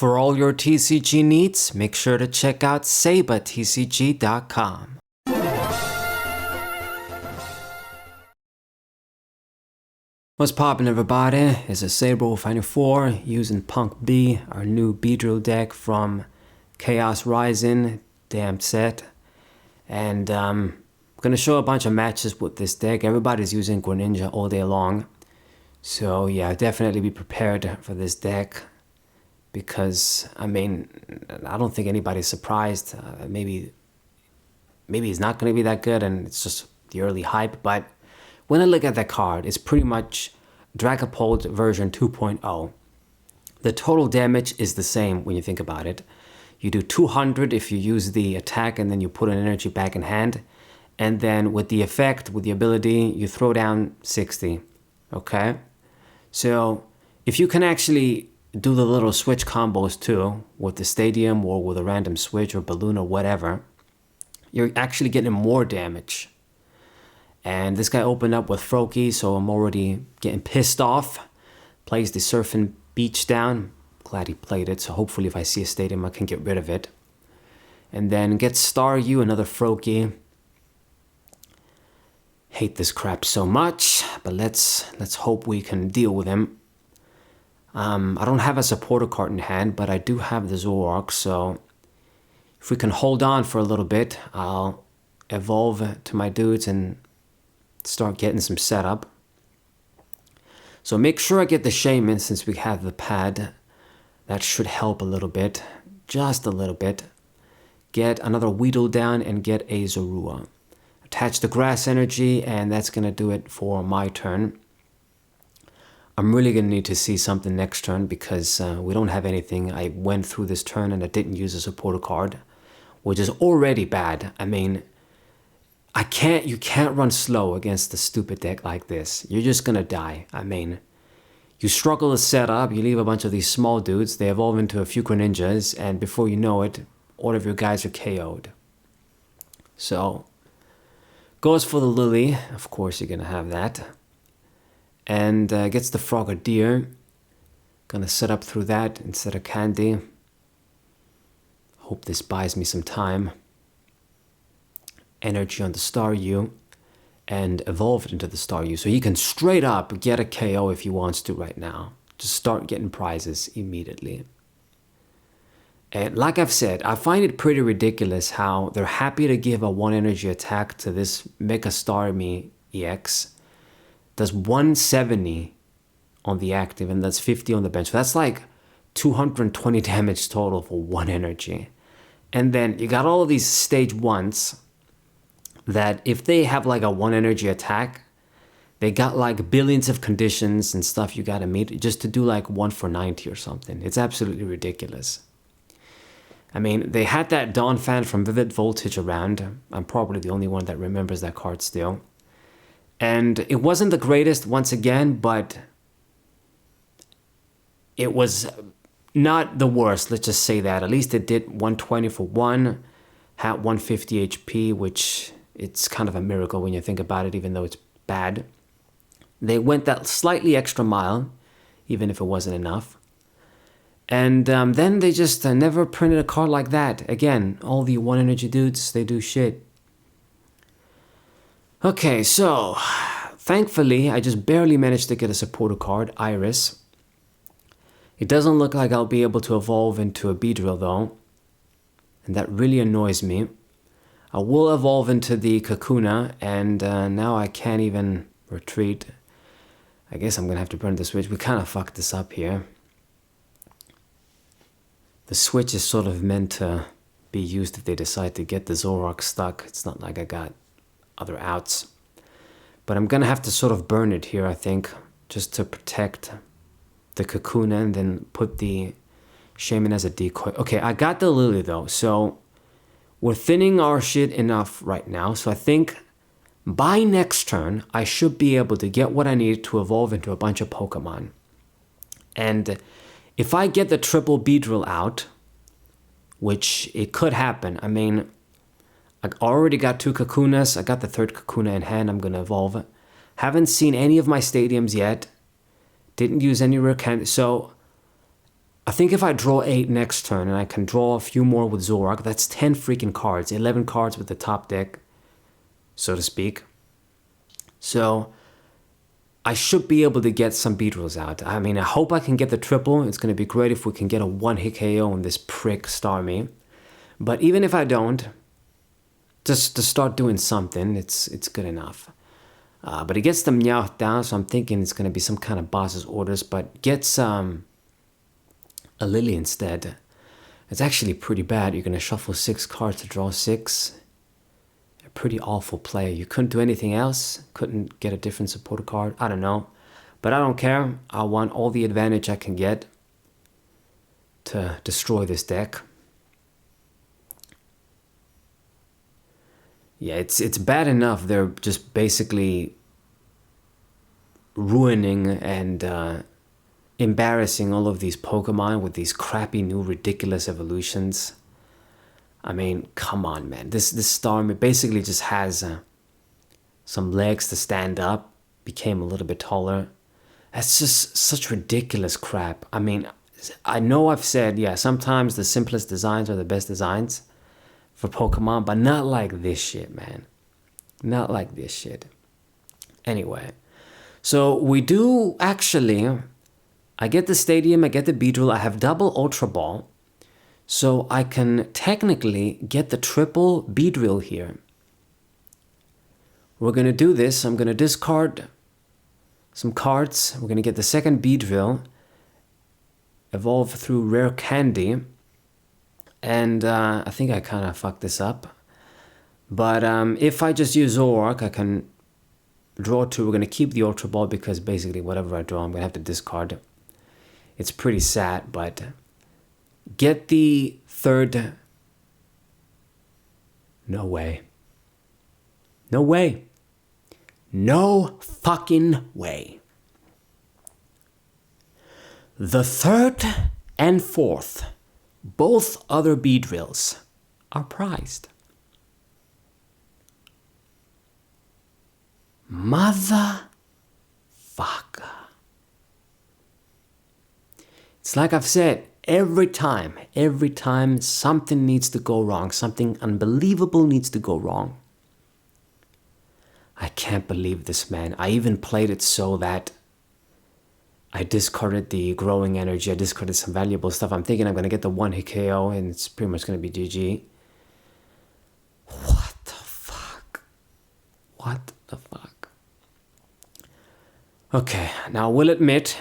For all your TCG needs, make sure to check out sabatcg.com. What's poppin', everybody? It's a Saber Finding 4 using Punk B, our new Beedrill deck from Chaos Rising, damn set. And I'm gonna show a bunch of matches with this deck. Everybody's using Greninja all day long. So yeah, definitely be prepared for this deck. Because, I mean, I don't think anybody's surprised. Maybe it's not going to be that good and it's just the early hype. But when I look at that card, it's pretty much Dragapult version 2.0. The total damage is the same when you think about it. You do 200 if you use the attack and then you put an energy back in hand. And then with the effect, with the ability, you throw down 60. Okay? So if you can actually do the little switch combos too, with the stadium or with a random switch or balloon or whatever, you're actually getting more damage. And this guy opened up with Froakie, so I'm already getting pissed off. Plays the Surfing Beach down. Glad he played it, so hopefully if I see a stadium I can get rid of it. And then get Staryu, another Froakie. Hate this crap so much, but let's hope we can deal with him. I don't have a supporter card in hand, but I do have the Zoroark, so if we can hold on for a little bit, I'll evolve to my dudes and start getting some setup. So make sure I get the Shaman since we have the pad. That should help a little bit, just a little bit. Get another Weedle down and get a Zorua. Attach the Grass Energy, and that's going to do it for my turn. I'm really going to need to see something next turn because we don't have anything. I went through this turn and I didn't use a supporter card, which is already bad. I mean, you can't run slow against a stupid deck like this. You're just going to die. I mean, you struggle to set up, you leave a bunch of these small dudes, they evolve into a few Greninjas, and before you know it, all of your guys are KO'd. So, goes for the Lily. Of course you're going to have that. And gets the Frogadier. Gonna set up through that instead of Candy. Hope this buys me some time. Energy on the Staryu. And evolve it into the Staryu. So he can straight up get a KO if he wants to right now. Just start getting prizes immediately. And like I've said, I find it pretty ridiculous how they're happy to give a 1 energy attack to this Mega Starmie EX. Does 170 on the active and that's 50 on the bench. So that's like 220 damage total for 1 energy. And then you got all of these stage 1s that if they have like a 1 energy attack, they got like billions of conditions and stuff you gotta meet just to do like 1 for 90 or something. It's absolutely ridiculous. I mean, they had that Dawn fan from Vivid Voltage around. I'm probably the only one that remembers that card still. And it wasn't the greatest once again, but it was not the worst, let's just say that. At least it did 120 for 1, had 150 HP, which it's kind of a miracle when you think about it, even though it's bad. They went that slightly extra mile, even if it wasn't enough. And then they just never printed a card like that. Again, all the 1 energy dudes, they do shit. Okay, so thankfully I just barely managed to get a supporter card, Iris. It doesn't look like I'll be able to evolve into a Beedrill though, and that really annoys me. I will evolve into the Kakuna, and now I can't even retreat. I guess I'm gonna have to burn the switch. We kind of fucked this up here. The switch is sort of meant to be used if they decide to get the Zoroark stuck. It's not like I got other outs, but I'm gonna have to sort of burn it here, I think, just to protect the Kakuna and then put the Shaman as a decoy. Okay, I got the Lily though, so we're thinning our shit enough right now, so I think by next turn I should be able to get what I need to evolve into a bunch of Pokemon. And if I get the triple Beedrill out, which it could happen, I mean, I already got 2 Kakunas. I got the 3rd Kakuna in hand. I'm going to evolve it. Haven't seen any of my stadiums yet. Didn't use any rare candy. So I think if I draw 8 next turn and I can draw a few more with Zoroark, that's 10 freaking cards, 11 cards with the top deck, so to speak. So I should be able to get some Beedrills out. I mean, I hope I can get the triple. It's going to be great if we can get a one-hit KO on this prick Starmie. But even if I don't, just to start doing something, it's good enough. But he gets the Meowth down, so I'm thinking it's going to be some kind of boss's orders, but gets a Lily instead. It's actually pretty bad. You're going to shuffle 6 cards to draw 6. A pretty awful play. You couldn't do anything else. Couldn't get a different supporter card. I don't know. But I don't care. I want all the advantage I can get to destroy this deck. Yeah, it's bad enough they're just basically ruining and embarrassing all of these Pokemon with these crappy new ridiculous evolutions. I mean, come on, man. This Starmie basically just has some legs to stand up, became a little bit taller. That's just such ridiculous crap. I mean, I know I've said, yeah, sometimes the simplest designs are the best designs for Pokemon, but not like this shit, man. Not like this shit. Anyway, so we do actually, I get the Stadium, I get the Beedrill, I have double Ultra Ball, so I can technically get the triple Beedrill here. We're going to do this. I'm going to discard some cards. We're going to get the second Beedrill, evolve through Rare Candy, and I think I kind of fucked this up. But if I just use Zoroark, I can draw 2. We're going to keep the Ultra Ball because basically whatever I draw, I'm going to have to discard. It's pretty sad, but get the third. No way. No way. No fucking way. The third and fourth, both other Beedrills, are prized. Motherfucker. It's like I've said, every time something needs to go wrong, something unbelievable needs to go wrong. I can't believe this, man. I even played it so that I discarded the growing energy. I discarded some valuable stuff. I'm thinking I'm going to get the one-hit KO and it's pretty much going to be GG. What the fuck? What the fuck? Okay, now I will admit,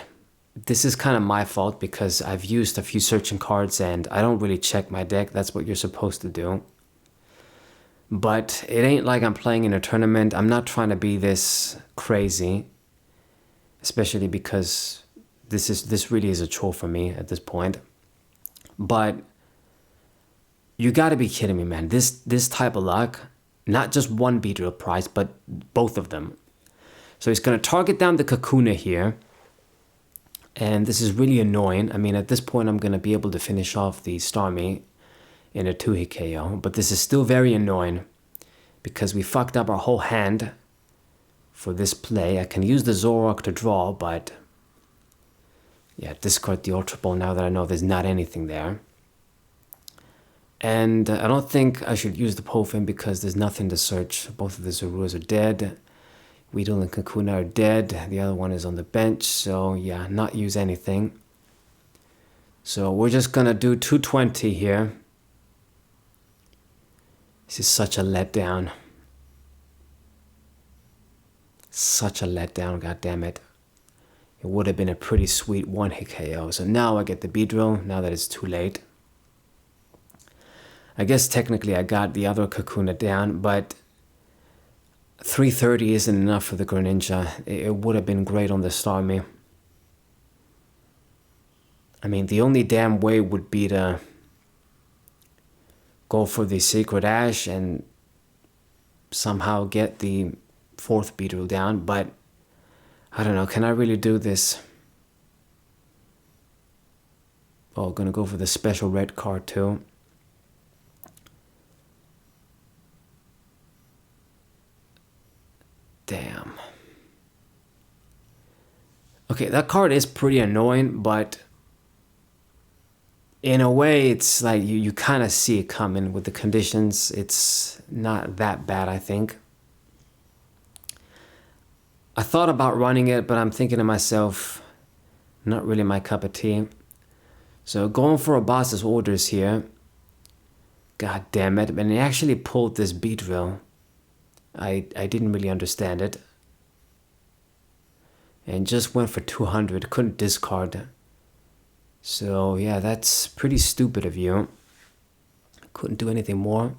this is kind of my fault because I've used a few searching cards and I don't really check my deck. That's what you're supposed to do. But it ain't like I'm playing in a tournament. I'm not trying to be this crazy, especially because this really is a chore for me at this point. But you gotta be kidding me, man. This type of luck, not just one Beedrill prize, but both of them. So he's gonna target down the Kakuna here. And this is really annoying. I mean, at this point, I'm gonna be able to finish off the Starmie in a 2-hit KO, but this is still very annoying because we fucked up our whole hand for this play. I can use the Zoroark to draw, but yeah, discard the Ultra Ball now that I know there's not anything there. And I don't think I should use the Pofin because there's nothing to search. Both of the Zoruas are dead. Weedle and Kakuna are dead. The other one is on the bench, so yeah, not use anything. So we're just gonna do 220 here. This is such a letdown. Such a letdown, goddammit. It would have been a pretty sweet one-hit KO. So now I get the Beedrill, now that it's too late. I guess technically I got the other Kakuna down, but 330 isn't enough for the Greninja. It would have been great on the Starmie. I mean, the only damn way would be to go for the Sacred Ash and somehow get the 4th Beedrill down, but I don't know, can I really do this? Oh, gonna go for the special red card too. Damn. Okay, that card is pretty annoying, but in a way, it's like you kind of see it coming with the conditions. It's not that bad, I think. I thought about running it, but I'm thinking to myself, not really my cup of tea. So going for a boss's orders here. God damn it. And he actually pulled this Beedrill. I didn't really understand it. And just went for 200. Couldn't discard. So yeah, that's pretty stupid of you. Couldn't do anything more.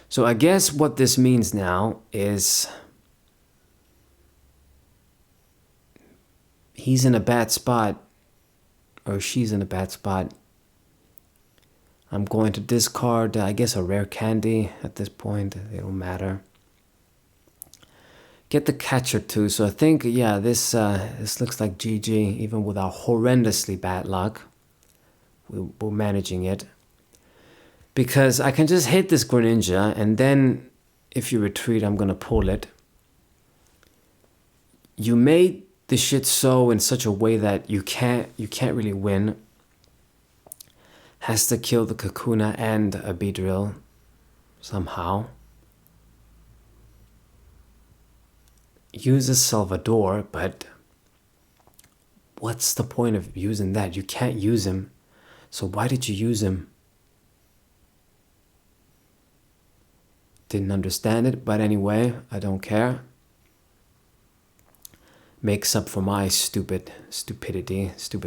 So I guess what this means now is he's in a bad spot, or she's in a bad spot. I'm going to discard, I guess, a rare candy at this point. It don't matter. Get the catcher too. So I think, yeah, this looks like GG, even with our horrendously bad luck. We're managing it. Because I can just hit this Greninja, and then if you retreat, I'm going to pull it. You made the shit so in such a way that you can't really win. Has to kill the Kakuna and a Beedrill somehow. Uses Salvador, but what's the point of using that? You can't use him. So why did you use him? Didn't understand it, but anyway, I don't care. Makes up for my stupid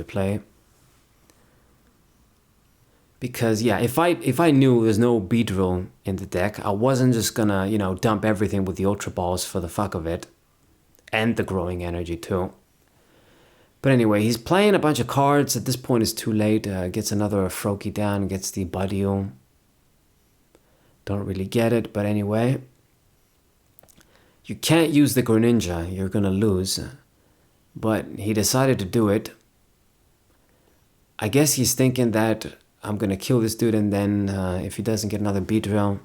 play. Because yeah, if I knew there's no Beedrill in the deck, I wasn't just gonna, you know, dump everything with the Ultra Balls for the fuck of it. And the growing energy too. But anyway, he's playing a bunch of cards. At this point it's too late. Gets another Froakie down, gets the Budew. Don't really get it, but anyway. You can't use the Greninja, you're gonna lose. But he decided to do it. I guess he's thinking that I'm gonna kill this dude, and then if he doesn't get another Beedrill,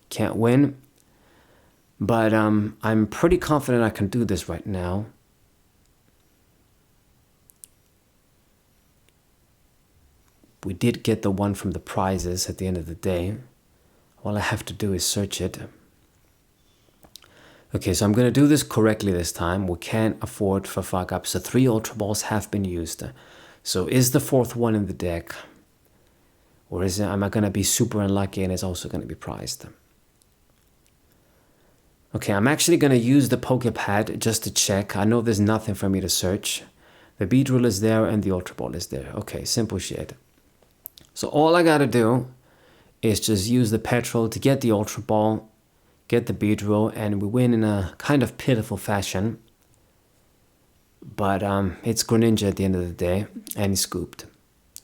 can't win. But I'm pretty confident I can do this right now. We did get the one from the prizes at the end of the day. All I have to do is search it. Okay, so I'm going to do this correctly this time. We can't afford for fuck ups. So 3 Ultra Balls have been used. So is the 4th one in the deck? Or am I going to be super unlucky and it's also going to be prized? Okay, I'm actually going to use the Pokepad just to check. I know there's nothing for me to search. The Beedrill is there and the Ultra Ball is there. Okay, simple shit. So all I got to do is just use the petrol to get the Ultra Ball, get the Beedrill, and we win in a kind of pitiful fashion. But it's Greninja at the end of the day, and he's scooped.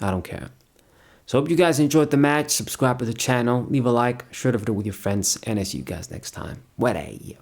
I don't care. So hope you guys enjoyed the match. Subscribe to the channel, leave a like, share the video with your friends, and I'll see you guys next time. What a